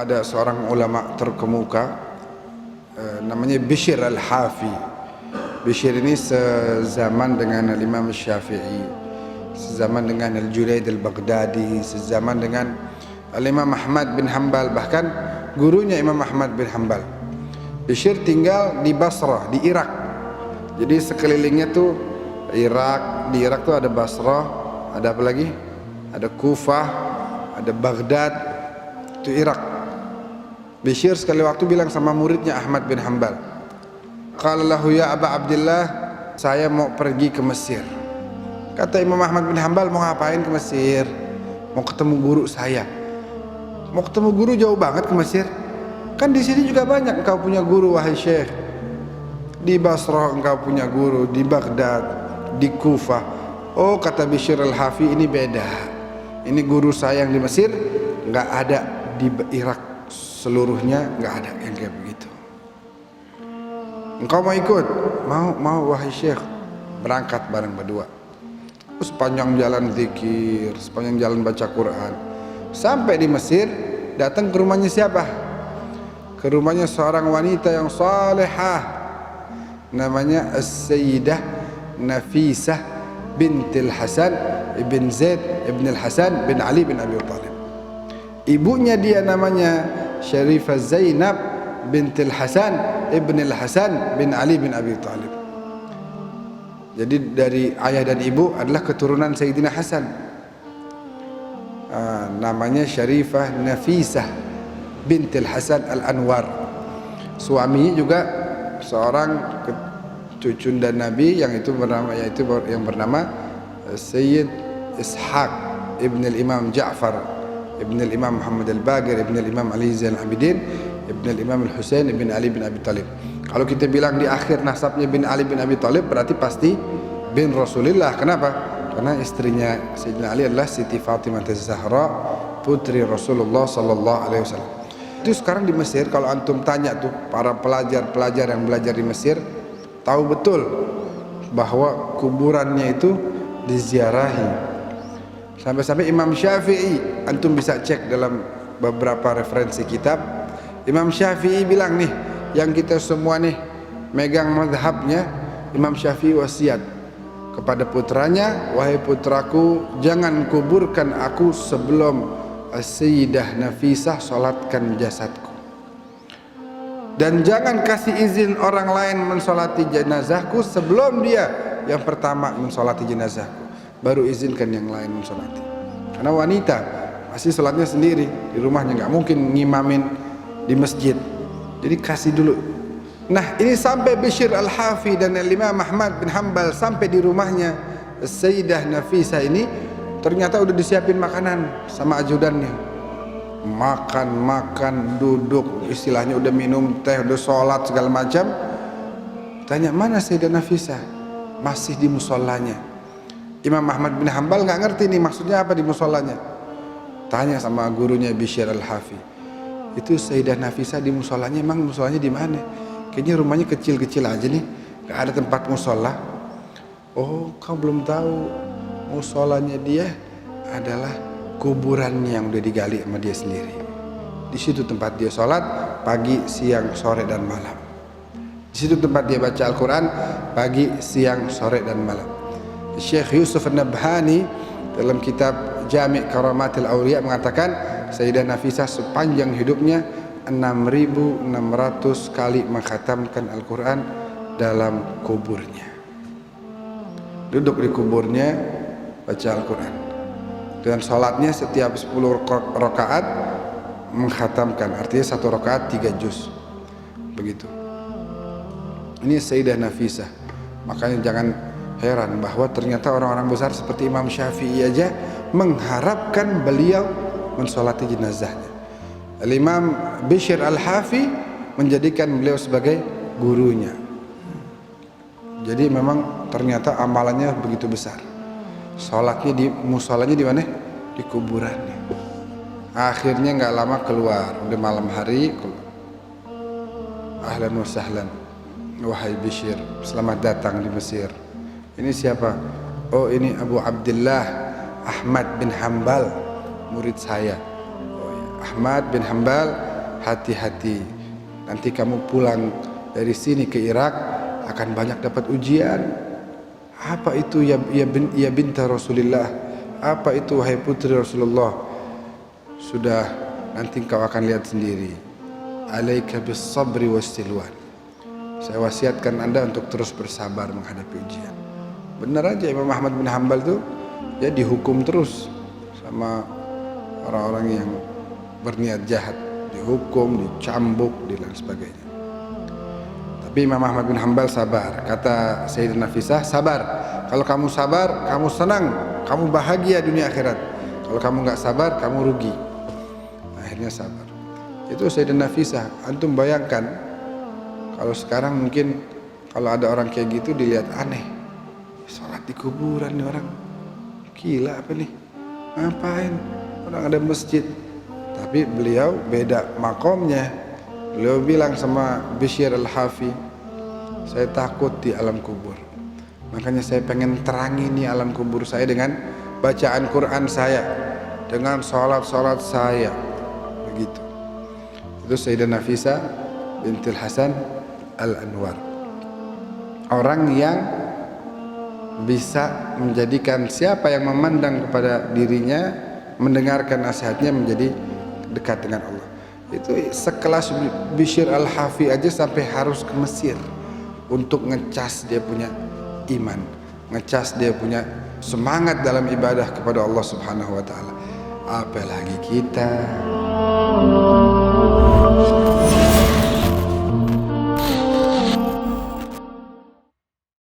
ada seorang ulama terkemuka namanya Bishr al-Hafi. Bishr ini sezaman dengan Imam Syafi'i, sezaman dengan Al-Junaid al-Baghdadi, sezaman dengan Imam Ahmad bin Hanbal, bahkan gurunya Imam Ahmad bin Hanbal. Bishr tinggal di Basrah, di Irak. Jadi sekelilingnya tuh Irak, di Irak tuh ada Basrah, ada apa lagi? Ada Kufah, ada Baghdad, itu Irak. Bishr sekali waktu bilang sama muridnya Ahmad bin Hanbal, qala lahu ya Aba Abdillah, saya mau pergi ke Mesir. Kata Imam Ahmad bin Hanbal, mau ngapain ke Mesir? Mau ketemu guru saya. Mau ketemu guru jauh banget ke Mesir? Kan di sini juga banyak engkau punya guru wahai Syekh. Di Basrah engkau punya guru, di Baghdad, di Kufah. Oh, kata Bishr al-Hafi, ini beda. Ini guru saya yang di Mesir, nggak ada di Irak. Seluruhnya nggak ada yang kayak begitu. Engkau mau ikut? Mau wahai Syekh. Berangkat bareng berdua. Sepanjang jalan zikir, sepanjang jalan baca Quran. Sampai di Mesir, datang ke rumahnya siapa? Ke rumahnya seorang wanita yang salehah, namanya As-Sayyidah Nafisah bintil Hasan ibn Zaid ibn al-Hasan bin Ali bin Abi Thalib. Ibunya dia namanya Syarifah Zainab bintil Hasan ibn al-Hasan bin Ali bin Abi Thalib. Jadi dari ayah dan ibu adalah keturunan Sayyidina Hasan. Namanya Syarifah Nafisah bintil Hasan al-Anwar. Suaminya juga seorang cucunda Nabi yang bernama Sayyid Ishaq ibn al-Imam Ja'far ibn al-Imam Muhammad al-Baqir ibn al-Imam Ali Zainal Abidin ibn al-Imam al-Husain ibn Ali bin Abi Thalib. Kalau kita bilang di akhir nasabnya bin Ali bin Abi Thalib, berarti pasti bin Rasulullah. Kenapa? Karena istrinya Sayyidina Ali adalah Siti Fatimah Az-Zahra, putri Rasulullah sallallahu alaihi wasallam. Itu sekarang di Mesir, kalau antum tanya tuh para pelajar yang belajar di Mesir, tahu betul bahwa kuburannya itu diziarahi. Sampai-sampai Imam Syafi'i, antum bisa cek dalam beberapa referensi kitab, Imam Syafi'i bilang nih, yang kita semua nih megang mazhabnya, Imam Syafi'i wasiat kepada putranya, wahai putraku, jangan kuburkan aku sebelum Sayyidah Nafisah sholatkan jasadku, dan jangan kasih izin orang lain mensolati jenazahku sebelum dia yang pertama mensolati jenazahku, baru izinkan yang lain mensolati. Karena wanita pasti sholatnya sendiri di rumahnya, nggak mungkin ngimamin di masjid, jadi kasih dulu. Nah, ini sampai Bishr al-Hafi dan Imam Ahmad bin Hanbal sampai di rumahnya Sayyidah Nafisah ini, ternyata udah disiapin makanan sama ajudannya. Makan, duduk, istilahnya udah minum teh, udah sholat segala macam. Tanya, mana Sayyidah Nafisah? Masih di musolanya. Imam Ahmad bin Hanbal nggak ngerti nih maksudnya apa di musolanya. Tanya sama gurunya Bishr al-Hafi, itu Sayyidah Nafisah di musolanya, emang musolanya di mana? Kayaknya rumahnya kecil-kecil aja nih, nggak ada tempat musola. Oh, kau belum tahu, musolanya dia adalah kuburannya yang udah digali sama dia sendiri. Di situ tempat dia sholat pagi, siang, sore dan malam. Di situ tempat dia baca Al-Quran pagi, siang, sore dan malam. Syekh Yusuf An-Nabhani dalam kitab Jami' Karamatil Awliya mengatakan Sayyidah Nafisah sepanjang hidupnya 6.600 kali mengkhatamkan Al-Quran dalam kuburnya. Duduk di kuburnya baca Al-Quran, dan sholatnya setiap 10 rakaat mengkhatamkan, artinya 1 rakaat 3 juz. Begitu. Ini Sayyidah Nafisah. Makanya jangan heran bahwa ternyata orang-orang besar seperti Imam Syafi'i aja mengharapkan beliau mensolati jenazahnya. Imam Bishr al-Hafi menjadikan beliau sebagai gurunya. Jadi memang ternyata amalannya begitu besar. Sholatnya di musolanya di mana? Di kuburannya. Akhirnya nggak lama keluar, udah malam hari. Ahlan wa sahlan, wahai Bishr, selamat datang di Mesir. Ini siapa? Oh, ini Abu Abdullah Ahmad bin Hanbal, murid saya. Ahmad bin Hanbal hati-hati. Nanti kamu pulang dari sini ke Irak akan banyak dapat ujian. Apa itu ya binta Rasulillah? Apa itu wahai putri Rasulullah? Sudah, nanti kau akan lihat sendiri. Alaika bis sabri was silwan. Saya wasiatkan Anda untuk terus bersabar menghadapi ujian. Benar aja Imam Ahmad bin Hanbal tuh dia dihukum terus sama orang-orang yang berniat jahat, dihukum, dicambuk, dan sebagainya. Tapi Imam Ahmad bin Hanbal sabar. Kata Sayyidah Nafisah, sabar. Kalau kamu sabar, kamu senang, kamu bahagia dunia akhirat. Kalau kamu nggak sabar, kamu rugi. Akhirnya sabar. Itu Sayyidah Nafisah. Antum bayangkan, kalau sekarang mungkin kalau ada orang kayak gitu dilihat aneh. Sholat di kuburan nih orang, gila apa nih? Ngapain? Orang ada masjid. Tapi beliau beda makomnya. Beliau bilang sama Bishr al-Hafi, saya takut di alam kubur. Makanya saya pengen terangi nih alam kubur saya dengan bacaan Quran saya, dengan sholat saya. Begitu. Itu Sayyidah Nafisah bintil Hasan al-Anwar. Orang yang bisa menjadikan siapa yang memandang kepada dirinya, mendengarkan nasihatnya menjadi dekat dengan Allah. Itu sekelas Bishr al-Hafi aja sampai harus ke Mesir untuk ngecas dia punya iman, ngecas dia punya semangat dalam ibadah kepada Allah Subhanahu wa taala. Apalagi kita.